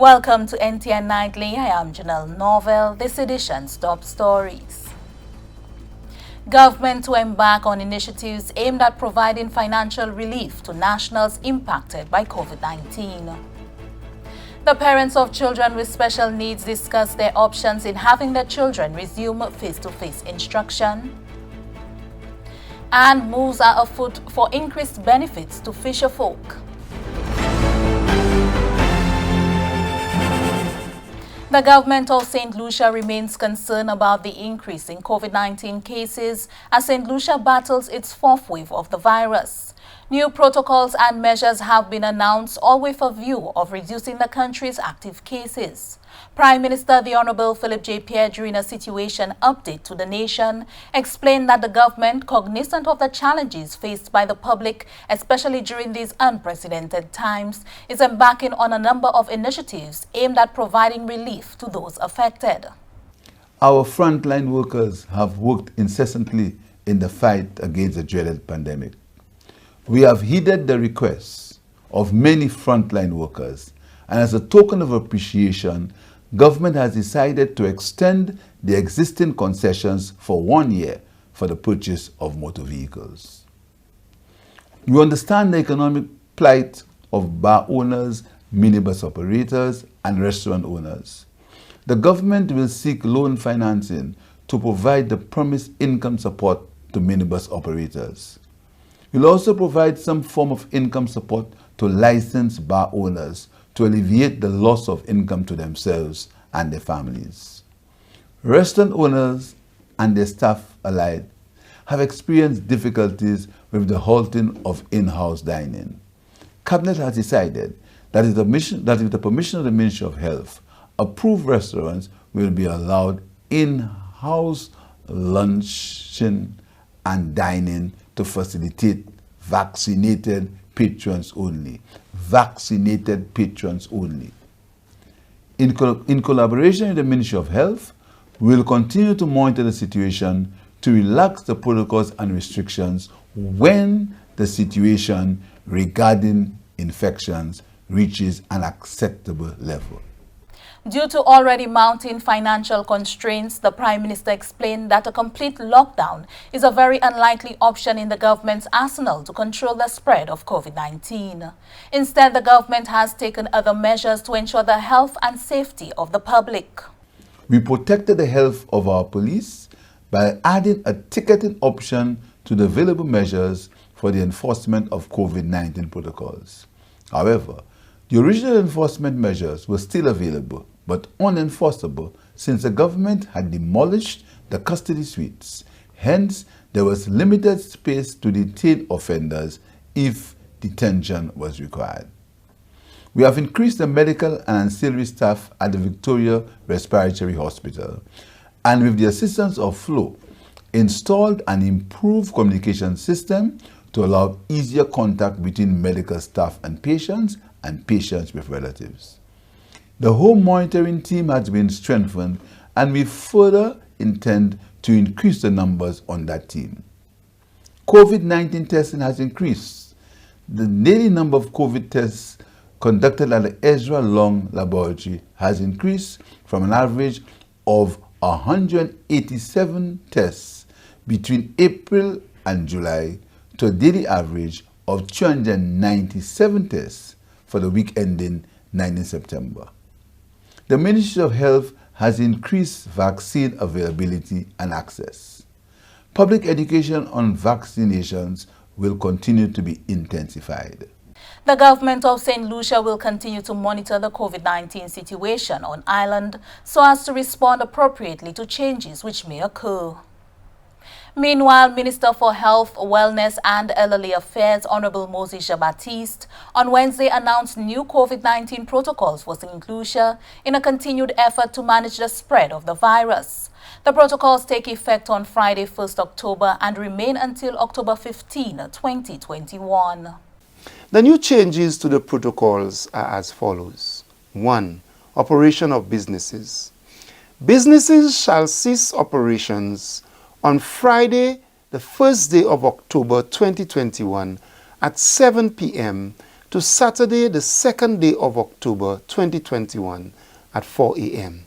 Welcome to NTN Nightly. I am Janelle Novel. This edition's top stories. Government to embark on initiatives aimed at providing financial relief to nationals impacted by COVID-19. The parents of children with special needs discuss their options in having their children resume face-to-face instruction. And moves are afoot for increased benefits to fisherfolk. The government of St. Lucia remains concerned about the increase in COVID-19 cases as St. Lucia battles its fourth wave of the virus. New protocols and measures have been announced, all with a view of reducing the country's active cases. Prime Minister the Honorable Philip J. Pierre, during a situation update to the nation, explained that the government, cognizant of the challenges faced by the public, especially during these unprecedented times, is embarking on a number of initiatives aimed at providing relief to those affected. Our frontline workers have worked incessantly in the fight against the dreaded pandemic. We have heeded the requests of many frontline workers, and as a token of appreciation, government has decided to extend the existing concessions for 1 year for the purchase of motor vehicles. We understand the economic plight of bar owners, minibus operators, and restaurant owners. The government will seek loan financing to provide the promised income support to minibus operators. We'll also provide some form of income support to licensed bar owners to alleviate the loss of income to themselves and their families. Restaurant owners and their staff alike have experienced difficulties with the halting of in-house dining. Cabinet has decided that with the permission of the Ministry of Health, approved restaurants will be allowed in-house lunching and dining to facilitate vaccinated patrons only. Vaccinated patrons only. In collaboration with the Ministry of Health, we will continue to monitor the situation to relax the protocols and restrictions when the situation regarding infections reaches an acceptable level. Due to already mounting financial constraints, the Prime Minister explained that a complete lockdown is a very unlikely option in the government's arsenal to control the spread of COVID-19. Instead, the government has taken other measures to ensure the health and safety of the public. We protected the health of our police by adding a ticketing option to the available measures for the enforcement of COVID-19 protocols. However, the original enforcement measures were still available, but unenforceable since the government had demolished the custody suites. Hence, there was limited space to detain offenders if detention was required. We have increased the medical and ancillary staff at the Victoria Respiratory Hospital, and with the assistance of Flow, installed an improved communication system to allow easier contact between medical staff and patients with relatives. The home monitoring team has been strengthened, and we further intend to increase the numbers on that team. COVID-19 testing has increased. The daily number of COVID tests conducted at the Ezra Long Laboratory has increased from an average of 187 tests between April and July to a daily average of 297 tests for the week ending 19 September. The Ministry of Health has increased vaccine availability and access. Public education on vaccinations will continue to be intensified. The government of St. Lucia will continue to monitor the COVID-19 situation on island so as to respond appropriately to changes which may occur. Meanwhile, Minister for Health, Wellness and Elderly Affairs, Honorable Moses Jean-Baptiste, on Wednesday announced new COVID-19 protocols for St. Lucia in a continued effort to manage the spread of the virus. The protocols take effect on Friday, 1st October and remain until October 15, 2021. The new changes to the protocols are as follows. 1. Operation of businesses. Businesses shall cease operations on Friday, the first day of October 2021 at 7 p.m. to Saturday, the 2nd day of October 2021 at 4 a.m.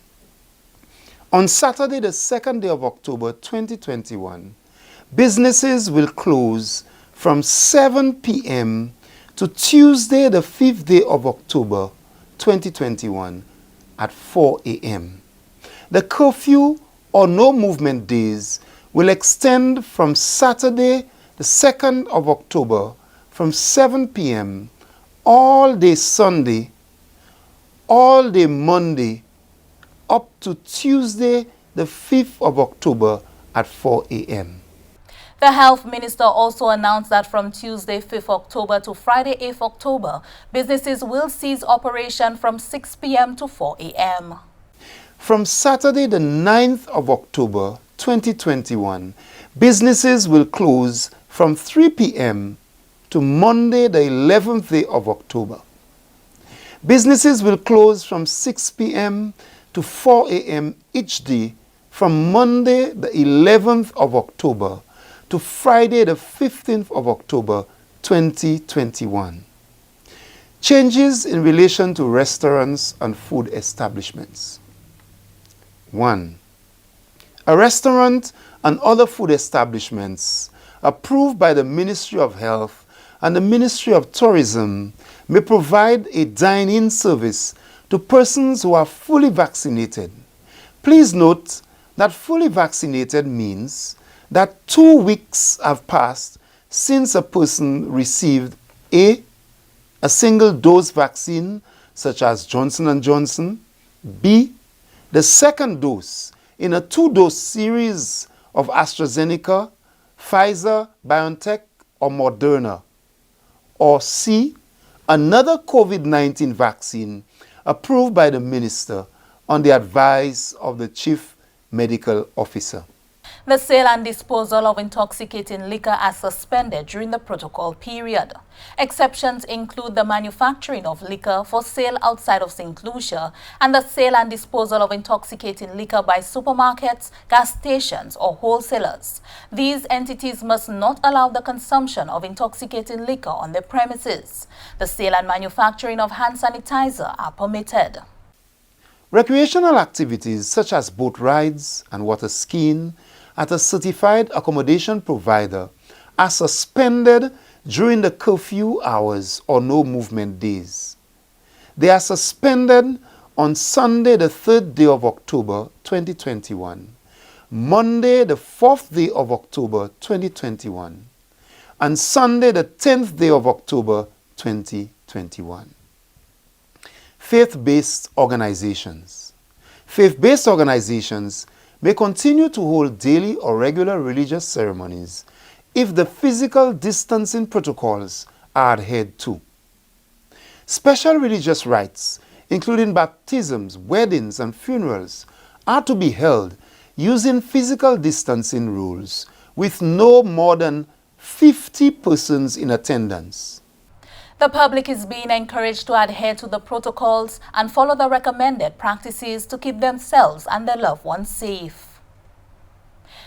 On Saturday, the 2nd day of October 2021, businesses will close from 7 p.m. to Tuesday, the 5th day of October 2021 at 4 a.m. The curfew or no movement days will extend from Saturday, the 2nd of October from 7 p.m. all day Sunday, all day Monday, up to Tuesday, the 5th of October at 4 a.m. The Health Minister also announced that from Tuesday 5th October to Friday 8th October, businesses will cease operation from 6 p.m. to 4 a.m. From Saturday, the 9th of October 2021, businesses will close from 3 p.m. to Monday, the 11th day of October. Businesses will close from 6 p.m. to 4 a.m. each day from Monday, the 11th of October to Friday, the 15th of October 2021. Changes in relation to restaurants and food establishments. 1. A restaurant and other food establishments approved by the Ministry of Health and the Ministry of Tourism may provide a dine-in service to persons who are fully vaccinated. Please note that fully vaccinated means that 2 weeks have passed since a person received A, a single dose vaccine such as Johnson & Johnson, B, the second dose in a 2-dose series of AstraZeneca, Pfizer, BioNTech, or Moderna, or C, another COVID-19 vaccine approved by the Minister on the advice of the Chief Medical Officer. The sale and disposal of intoxicating liquor are suspended during the protocol period. Exceptions include the manufacturing of liquor for sale outside of St. Lucia and the sale and disposal of intoxicating liquor by supermarkets, gas stations, or wholesalers. These entities must not allow the consumption of intoxicating liquor on their premises. The sale and manufacturing of hand sanitizer are permitted. Recreational activities such as boat rides and water skiing at a certified accommodation provider are suspended during the curfew hours or no movement days. They are suspended on Sunday, the 3rd day of October 2021, Monday, the 4th day of October 2021, and Sunday, the 10th day of October 2021. Faith-based organizations. Faith-based organizations may continue to hold daily or regular religious ceremonies if the physical distancing protocols are adhered to. Special religious rites, including baptisms, weddings, and funerals, are to be held using physical distancing rules with no more than 50 persons in attendance. The public is being encouraged to adhere to the protocols and follow the recommended practices to keep themselves and their loved ones safe.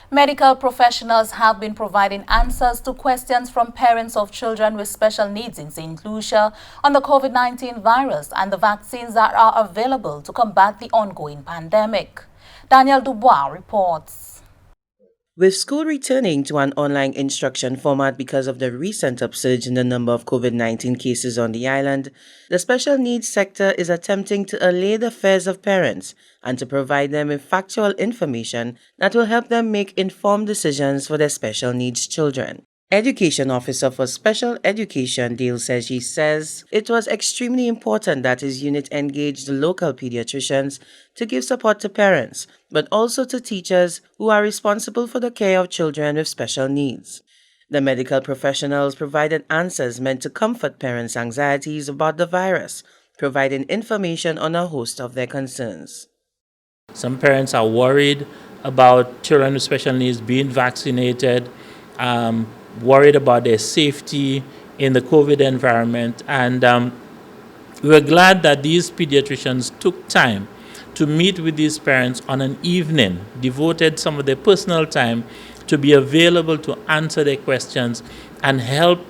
Medical professionals have been providing answers to questions from parents of children with special needs in St. Lucia on the COVID-19 virus and the vaccines that are available to combat the ongoing pandemic. Daniel Dubois reports. With school returning to an online instruction format because of the recent upsurge in the number of COVID-19 cases on the island, the special needs sector is attempting to allay the fears of parents and to provide them with factual information that will help them make informed decisions for their special needs children. Education Officer for Special Education, Dale Seji, says it was extremely important that his unit engaged local pediatricians to give support to parents, but also to teachers who are responsible for the care of children with special needs. The medical professionals provided answers meant to comfort parents' anxieties about the virus, providing information on a host of their concerns. Some parents are worried about children with special needs being vaccinated, worried about their safety in the COVID environment, and we were glad that these pediatricians took time to meet with these parents on an evening, devoted some of their personal time to be available to answer their questions and help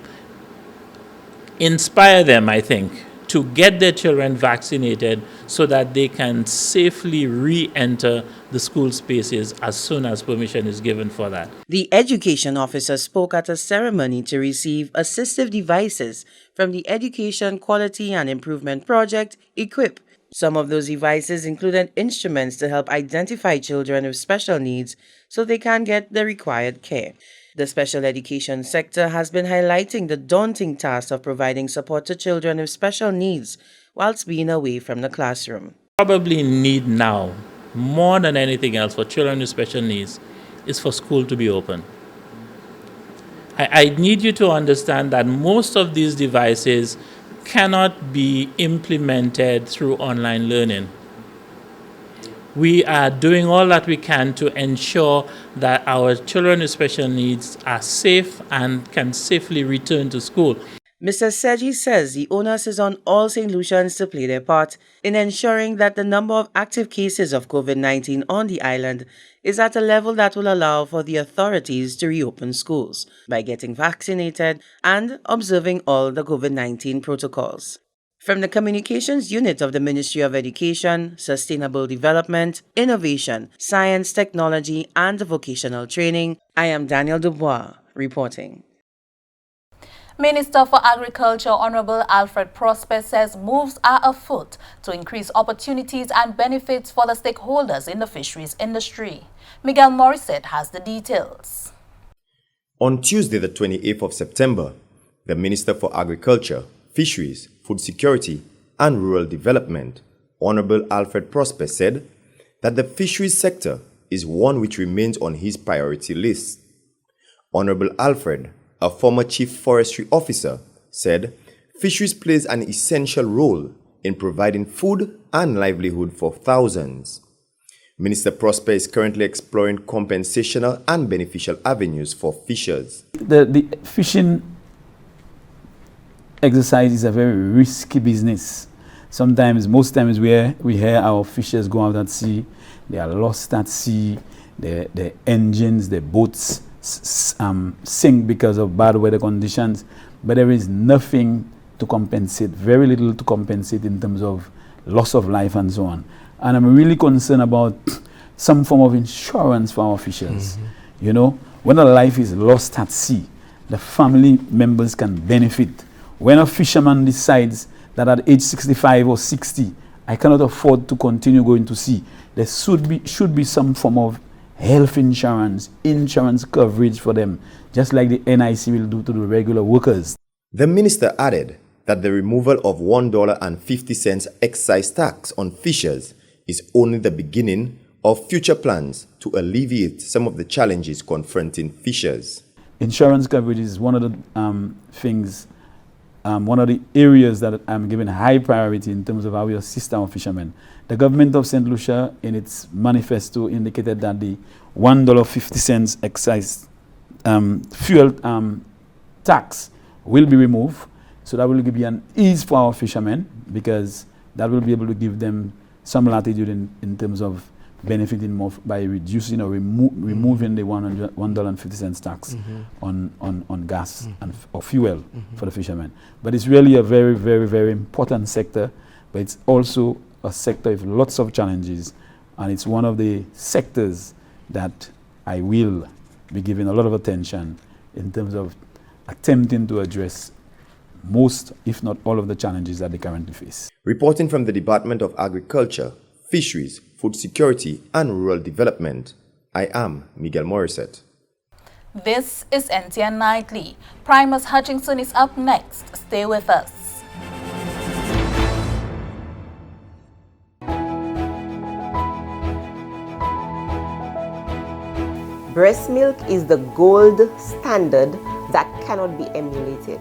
inspire them, I think, to get their children vaccinated so that they can safely re-enter the school spaces as soon as permission is given for that. The education officer spoke at a ceremony to receive assistive devices from the Education Quality and Improvement Project, EQUIP. Some of those devices included instruments to help identify children with special needs so they can get the required care. The special education sector has been highlighting the daunting task of providing support to children with special needs whilst being away from the classroom. Probably need now, more than anything else, for children with special needs is for school to be open. I need you to understand that most of these devices cannot be implemented through online learning. We are doing all that we can to ensure that our children with special needs are safe and can safely return to school. Mr. Seji says the onus is on all St. Lucians to play their part in ensuring that the number of active cases of COVID-19 on the island is at a level that will allow for the authorities to reopen schools by getting vaccinated and observing all the COVID-19 protocols. From the Communications Unit of the Ministry of Education, Sustainable Development, Innovation, Science, Technology and Vocational Training, I am Daniel Dubois reporting. Minister for Agriculture Honorable Alfred Prosper says moves are afoot to increase opportunities and benefits for the stakeholders in the fisheries industry. Miguel Morissette has the details. On Tuesday, the 28th of September, the Minister for Agriculture, Fisheries, Food Security and Rural Development, Honorable Alfred Prosper, said that the fisheries sector is one which remains on his priority list. Honorable Alfred, a former Chief Forestry Officer, said fisheries plays an essential role in providing food and livelihood for thousands. Minister Prosper is currently exploring compensational and beneficial avenues for fishers. The fishing exercise is a very risky business. Most times we hear our fishers go out at sea, they are lost at sea, their engines, their boats sink because of bad weather conditions, but there is nothing to compensate, very little to compensate in terms of loss of life and so on. And I'm really concerned about some form of insurance for our fishers. You know, when a life is lost at sea, the family members can benefit. When a fisherman decides that at age 65 or 60, I cannot afford to continue going to sea, there should be some form of health insurance coverage for them, just like the NIC will do to the regular workers. The minister added that the removal of $1.50 excise tax on fishers is only the beginning of future plans to alleviate some of the challenges confronting fishers. Insurance coverage is one of the things, one of the areas that I'm giving high priority in terms of how we assist our fishermen. The government of St. Lucia, in its manifesto, indicated that the $1.50 excise fuel tax will be removed. So that will be an ease for our fishermen, because that will be able to give them some latitude in terms of benefiting more by reducing or removing the $1.50 tax on gas or fuel for the fishermen. But it's really a very, very, very important sector, but it's also a sector with lots of challenges, and it's one of the sectors that I will be giving a lot of attention in terms of attempting to address most, if not all, of the challenges that they currently face. Reporting from the Department of Agriculture, Fisheries, Food Security and Rural Development, I am Miguel Morissette. This is NTN Nightly. Primus Hutchinson is up next. Stay with us. Breast milk is the gold standard that cannot be emulated.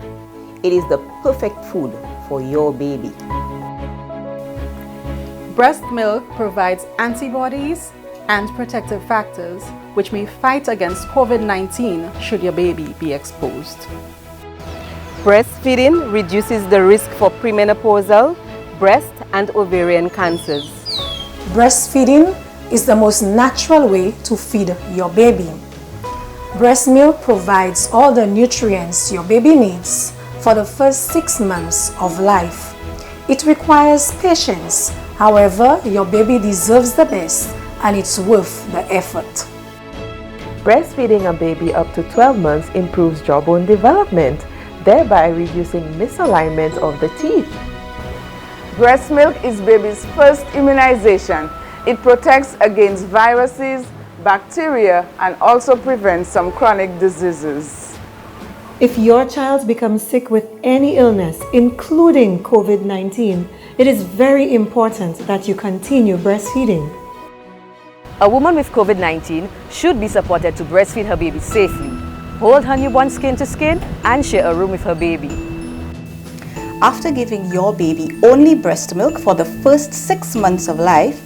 It is the perfect food for your baby. Breast milk provides antibodies and protective factors which may fight against COVID-19 should your baby be exposed. Breastfeeding reduces the risk for premenopausal, breast and ovarian cancers. Breastfeeding is the most natural way to feed your baby. Breast milk provides all the nutrients your baby needs for the first 6 months of life. It requires patience. However, your baby deserves the best and it's worth the effort. Breastfeeding a baby up to 12 months improves jawbone development, thereby reducing misalignment of the teeth. Breast milk is baby's first immunization. It protects against viruses, bacteria, and also prevents some chronic diseases. If your child becomes sick with any illness, including COVID-19, it is very important that you continue breastfeeding. A woman with COVID-19 should be supported to breastfeed her baby safely, hold her newborn skin to skin, and share a room with her baby. After giving your baby only breast milk for the first 6 months of life,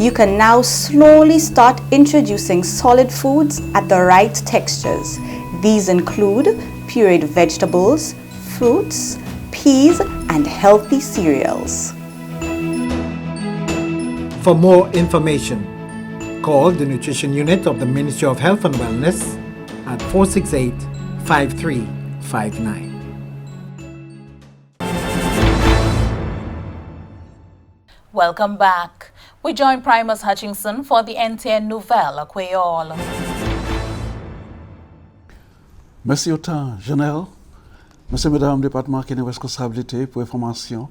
you can now slowly start introducing solid foods at the right textures. These include pureed vegetables, fruits, peas, and healthy cereals. For more information, call the Nutrition Unit of the Ministry of Health and Wellness at 468-5359. Welcome back. We join Primus Hutchinson for the NTN Nouvelle Creole. Merci autant, Janelle. Monsieur, mesdames, département qui est responsabilité pour information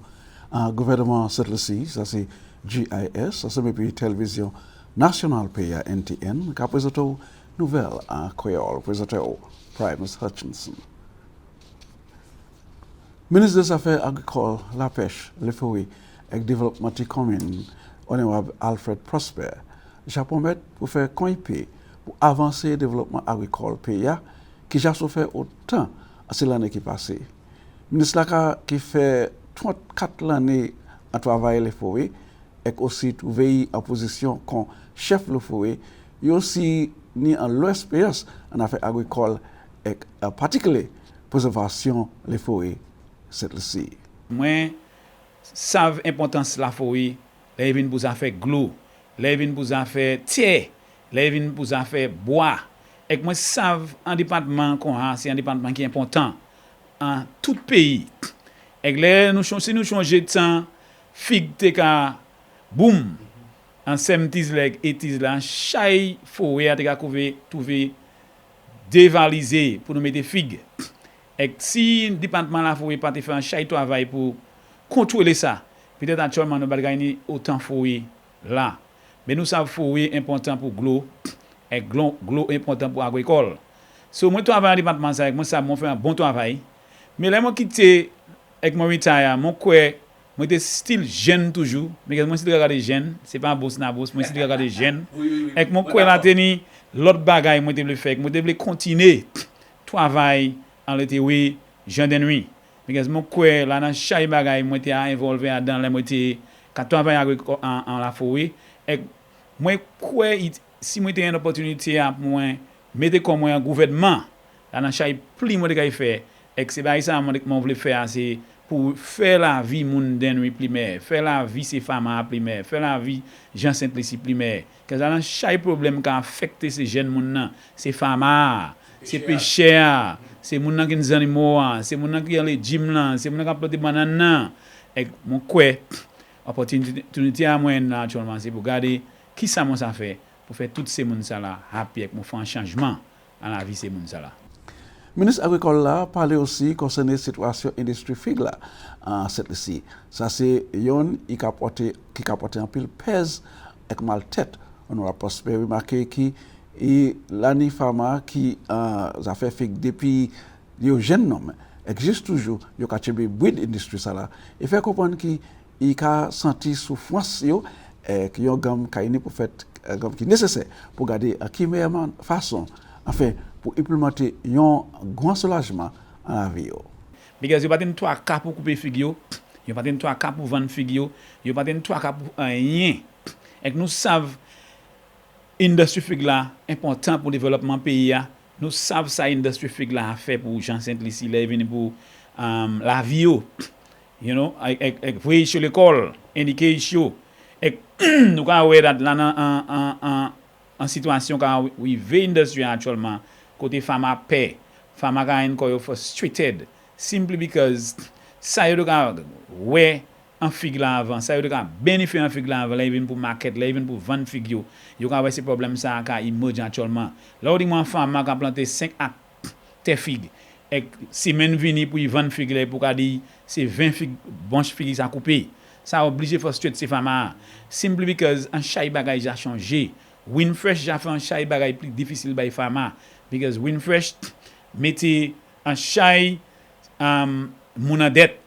au gouvernement cette Lucia, ça c'est GIS, ça c'est puis télévision nationale pays NTN, qui a présenté une nouvelle en créole, présenté au Primus Hutchinson. Ministre des Affaires agricoles, la pêche, les fruits et le développement commun, honorable Alfred Prosper, j'ai promis pour faire coïncer pour avancer le développement agricole pays qui a souffert autant à l'année qui passée. Le ministre qui fait 34 années à travailler les forêts et aussi trouver en position comme chef de forêt, il aussi ni en l'expérience en affaires agricoles et en particulier préservation des forêts cette ici. Moi savent l'importance de la forêt, les vins pour faire glou, les vins pour faire tiers, les vins pour faire bois. Et moi savent un département c'est un département qui est important en tout pays. Et là si nous changer de temps, figue te ka boom en 70s leg 80s là chaque forêt a te ka trouver dévalisé pour nous mettre figue. Et si le département la forêt pas te faire un chaque travail pour contrôler ça, peut-être actuellement nous pas gagner autant forêt là. Mais nous savons forêt important pour glou et glou important pour agricole. So moi travaille dans département ça avec moi ça m'ont fait un bon travail. Mais là moi quitter avec mon retire, mon quoi moi était style jeune toujours, mais moi si regarder jeune, c'est pas un boss na boss, moi si regarder jeune. Avec mon quoi là tenir l'autre bagaille moi devais faire, moi devais continuer travail en l'été oui, jour de nuit. Parce que mon quoi là dans chaque bagaille moi était involvé dans la moitié quand travail agricole en la forêt et moi quoi si moi était une opportunité à moi mettre comme un gouvernement là dans chaque pli moi de faire et c'est pas ça moi voulais faire c'est pour faire la vie moun denui primaire, faire la vie ces femmes primaire, faire la vie gens simplicité primaire. Parce que dans chaque problème qui affecte ces jeunes moun ces femmes, ces pêcheurs, ces moun qui nous animaux, ces moun qui les gym là, ces moun qui planter banane et mon quoi opportunité à moi naturellement c'est pour garder qui ça moi ça fait pour faire toutes ces moun ça là happy pour faire un changement dans la vie ces moun ça là. Ministre agricole là parlait aussi concernant la situation industrie figue là en cette ici. Ça c'est yon qui capote un pile pèse avec mal tête. On a prospéré remarqué qui et l'année fama qui a fait figue depuis les jeunes hommes existe toujours yo ka tebe breed industrie ça là. Et fait comprendre qui il a senti souffrance yo et qui yon gam kaini pour faire gam qui nécessaire pour garder à qui meilleure façon enfin pour implémenter un grand soulagement à la vie. Parce que vous n'avez pas 3 cas pour couper figue, vous n'avez pas 3 cas pour vendre figue, vous n'avez pas 3 cas pour rien. Et nous savons l'industrie figue là important pour le développement pays. Nous savons ça l'industrie figue là a fait pour Jean Saint-Lucie, pour la vie. You know, avec voyer sur l'école, indiquer chaud. Et nous avons vu là en situation quand oui l'industrie actuellement côté femme à paix, femme à gagne quand frustrated, simply because ça yo ka ouais en fig la avant, ça yo ka bénéfice en fig la avant, là even pour market, là even pour vendre fig yo ka ouais ces problème ça ka émerge actuellement. Là on dit moi femme ka planter 5 à te fig et si men vini pour y vendre fig là pour ka di c'est 20 fig branche fig ça couper. Ça obligé frustrate ces femmes simply because un chay bagay a changé. Winfresh a fait un chay bagay plus difficile by femmes because Winfresh mettez un chay monadet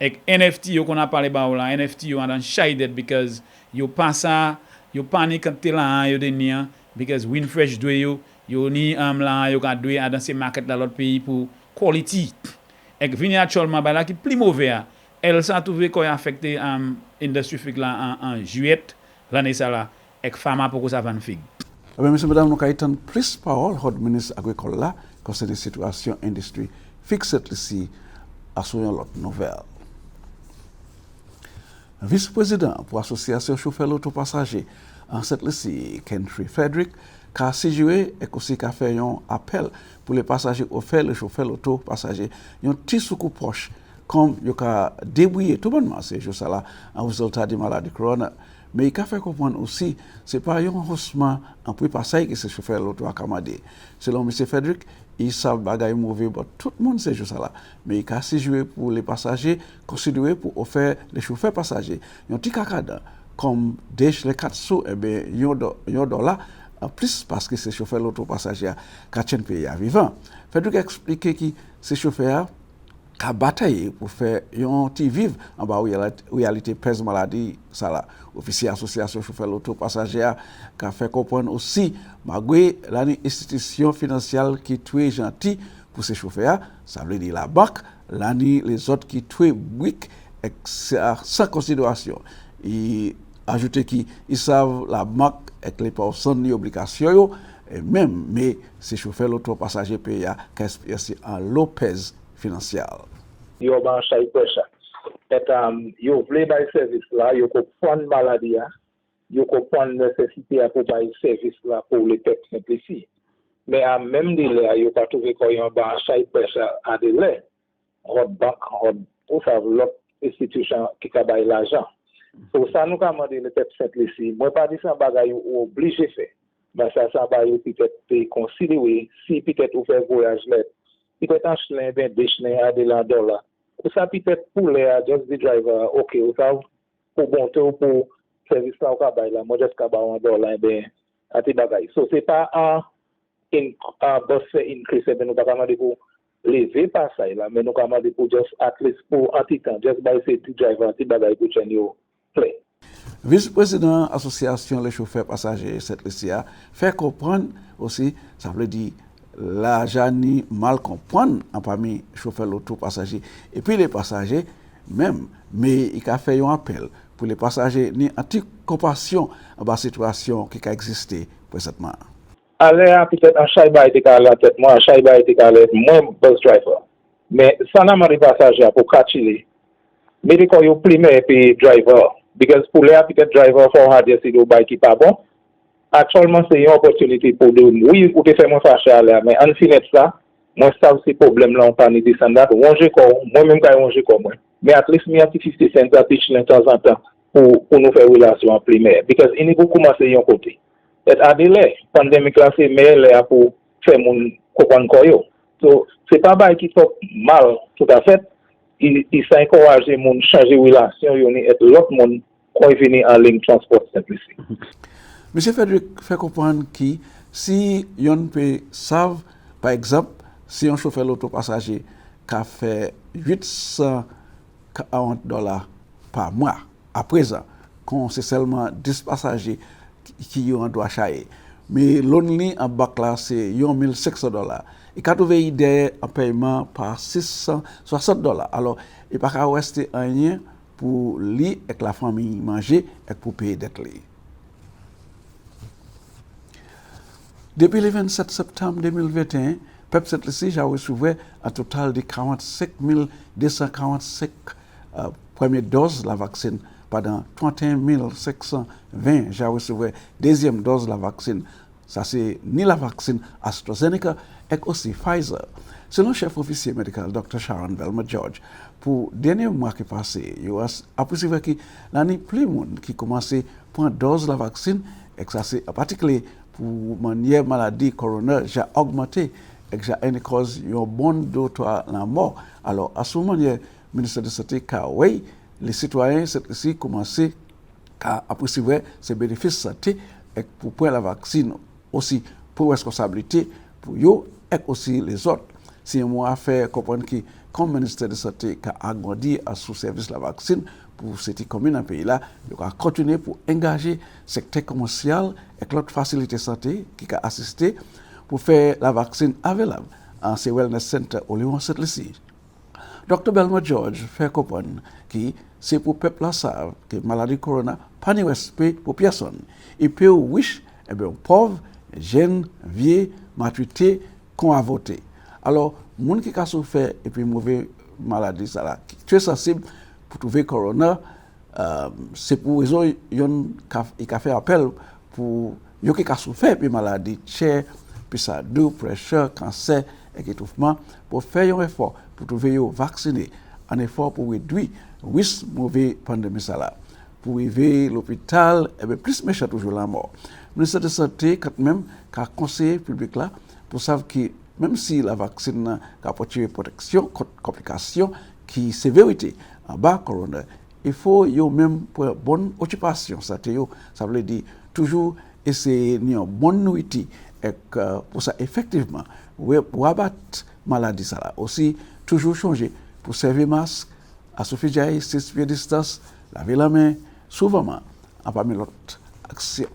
et NFT yo qu'on a parlé ba là NFT yo an chay det because yo pas ça yo panique quand là yo denir because Winfresh do yo ni là yo ka do dans ces market dans l'autre pays pour quality et vini actuellement ba là qui plus mauvais elle s'est trouvé qu'on a affecté industrie fig là en juillet l'année ça là et femme pour ça vendre fig. Monsieur madame nous kaitan plus parole hot ministre agricole là concernant situation industrie fixe ici à son l'autre nouvelle. Vice-président pour l'association chauffeur auto passager en cette ici Kentry Frederick qu'a séjourné et aussi qu'a fait un appel pour les passagers offerts les chauffeurs auto passager un petit soukou proche comme il a débrouillé tout bonnement ces jours là en résultat de maladie corona. Mais il a fait comprendre aussi, ce n'est pas un haussement en prix passage que ces chauffeurs l'auto à commander. Selon M. Frederick, ils savent bagaille mauvais pour tout le monde ces jours là. Mais il a joué pour les passagers, considéré pour offrir les chauffeurs passagers. Un petit cacada, comme des les 4 sous, et bien, $1 en plus parce que ces chauffeurs l'auto passagers qui ont pays à vivant. Frederick a expliqué que ces chauffeurs a bataillé pour faire un petit vivre en bas réalité pèse maladie ça là officier association chauffeur auto passager qui a fait comprendre aussi malgré l'institution financière qui est gentil pour ces chauffeurs ça veut dire la banque les autres qui est brique sans considération et ajouter qu'ils savent la banque avec les personnes obligation et même mais ces chauffeurs auto passager payent qu'est-ce en Lopez financière. Yo ban chay pressure. Et yo vle bay service là, yo ko prendre maladie, yo ko prendre nécessité pour bay service là pour les têtes simplifiées. Mais en même délai, yo pas trouvé qu'on yon ban chay pressure à délai. Rod banque, pour ça l'autre institution qui ka bay l'argent. Pour ça nous ka mandé les têtes simplifiées. Moi pas dit ça bagay ou obligé faire. Mais ça bay peut-être considérer si peut-être ou faire voyage là. Peut-être un chelin, ben des chelins à $1. Ou ça peut-être pour les just the driver, ok, ou ça pour bon temps pour service là ou ka bay là, moi juste ka bay $1 ben à tes bagailles. So c'est pas un boss fait increase ben nous pas demander pour lever pas ça là, mais nous demander pour just at least pour un petit temps just by say the driver à tes bagailles pour changer au play. Vice-président association les chauffeurs passagers cette Lucia fait comprendre aussi ça veut dire l'argent ni mal comprendre en parmi chauffeurs auto passagers et puis les passagers même mais il a fait un appel pour les passagers ni anti compassion en bas situation qui a existé présentement. Allez peut-être un chaiba était à la tête moi chaiba était à la moi bus driver mais ça n'a pas passagers pour catcher mais quand yo primaire puis driver because pour les peut-être driver for hard c'est do bike qui pas bon. Actuellement, c'est une opportunité pour nous. Oui, pour te faire moins fâché à l'air, mais en finesse ça, moi, ça aussi, problème là, on parle de descendre, moi-même, quand on comme moi. Mais at least, me 50 cents à pitch de temps en temps pour nous faire relation primaire. Because il y a beaucoup commencé un côté. Et à délai, pandémie là, c'est meilleur pour faire mon comprendre quoi. So, c'est pas mal qui fait mal, tout à fait. Il s'encourage mon changer relation, et l'autre monde, quand il vient en ligne transport simplifié. Monsieur Frédéric fait comprendre que si on peut savoir, par exemple, si un chauffeur auto passager qui a fait $840 par mois, à présent, quand c'est seulement 10 passagers qui ont doit chayer, mais l'only en bac là c'est $1,600. Et quand vous idée en paiement par $660, alors il n'y a pas rester rien pour lui et la famille manger et pour payer d'être lui. Depuis le 27 septembre 2021, PEP7 a reçu un total de 45 245 premières doses de la vaccine. Pendant 31 520, j'ai reçu deuxième dose de la vaccine. Ça, c'est ni la vaccine AstraZeneca et aussi Pfizer. Selon chef officier médical Dr. Sharon Velma George, pour dernier mois qui passé, il y a apprécié que l'année plus monde qui commence pour dose la vaccine, et ça c'est particulièrement pour manière maladie corona, j'ai augmenté et j'ai une cause une bonne d'autre la mort. Alors à ce moment là, le ministère de la Santé oui, les citoyens ici commencé à apprécier ces bénéfices santé et pour prendre la vaccine aussi pour responsabilité pour eux et aussi les autres. Si moi fait comprendre que comme ministère de la Santé a agrandi à sous service la vaccine pour cette commune dans pays là, il va continuer pour engager le secteur commercial et l'autre facilité santé qui a assisté pour faire la vaccine available en ces wellness center au Lyon ici. Dr. Belma George fait comprendre que c'est pour le peuple là savent que la maladie corona pas de respect pour personne. Et puis riche, et bien pauvre, jeune, vieux, maturité, qu'on a voté. Alors, les gens qui ont souffert et puis mauvaise maladie, ça là, qui est sensible pour trouver corona, c'est pour raison il a fait appel pour ceux qui ont souffert de maladie, chair, puis ça, pression, cancer, et étouffement, pour faire un effort pour trouver vaccinés, un effort pour réduire le risque de mauvaise pandémie, ça là, pour éviter l'hôpital, et bien plus méchant toujours la mort. Le ministère de la Santé, quand même, a conseillé le public là, pour savoir que même si la vaccine a apporté protection contre complications, qui est sévérité en bas corona, il faut même pour une bonne occupation. Ça veut dire toujours essayer une bonne nourriture et pour ça effectivement pour abattre maladie ça là aussi toujours changer pour servir masque à suffisance 6 pieds de distance, laver la main souvent en parmi l'autre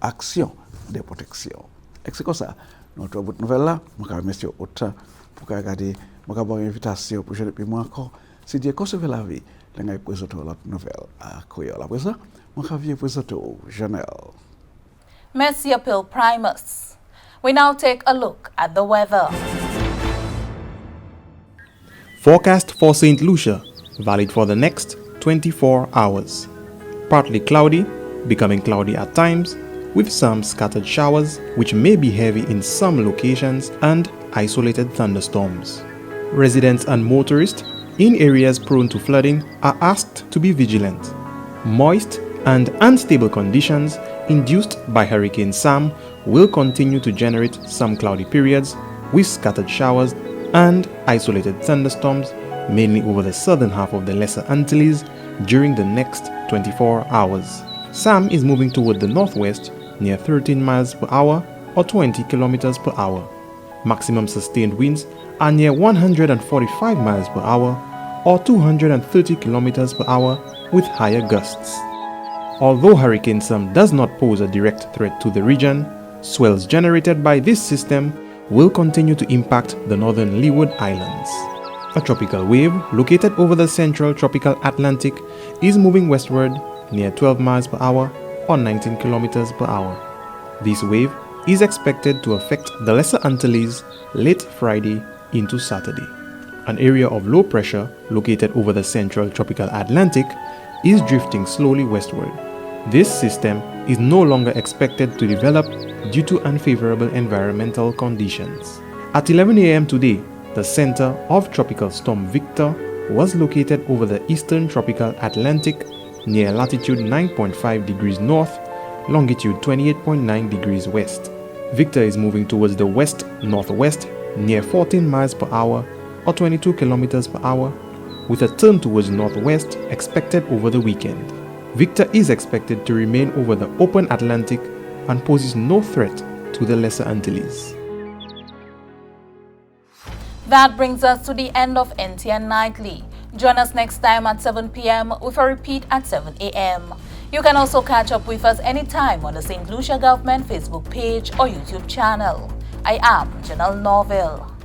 action de protection. Et c'est comme ça notre bout nouvelle là, je remercie autant pour regarder mon invitation pour jeune depuis moi encore. Si Dieu conserve la vie, je vais présenter l'autre nouvelle à Créole. Après ça, je vais présenter Janelle. Merci, Appeal Primus. We now take a look at the weather. Forecast for St. Lucia, valid for the next 24 hours. Partly cloudy, becoming cloudy at times, with some scattered showers, which may be heavy in some locations, and isolated thunderstorms. Residents and motorists in areas prone to flooding are asked to be vigilant. Moist and unstable conditions induced by Hurricane Sam will continue to generate some cloudy periods with scattered showers and isolated thunderstorms, mainly over the southern half of the Lesser Antilles during the next 24 hours. Sam is moving toward the northwest near 13 miles per hour or 20 kilometers per hour. Maximum sustained winds are near 145 miles per hour or 230 kilometers per hour with higher gusts. Although Hurricane Sam does not pose a direct threat to the region, swells generated by this system will continue to impact the northern Leeward Islands. A tropical wave located over the central tropical Atlantic is moving westward near 12 miles per hour or 19 kilometers per hour. This wave is expected to affect the Lesser Antilles late Friday into Saturday. An area of low pressure located over the central tropical Atlantic is drifting slowly westward. This system is no longer expected to develop due to unfavorable environmental conditions. At 11 a.m. today, the center of Tropical Storm Victor was located over the eastern tropical Atlantic near latitude 9.5 degrees north, longitude 28.9 degrees west. Victor is moving towards the west-northwest near 14 miles per hour or 22 kilometers per hour, with a turn towards northwest expected over the weekend. Victor is expected to remain over the open Atlantic and poses no threat to the Lesser Antilles. That brings us to the end of NTN Nightly. Join us next time at 7 p.m. with a repeat at 7 a.m. You can also catch up with us anytime on the St. Lucia Government Facebook page or YouTube channel. I am Janelle Norville.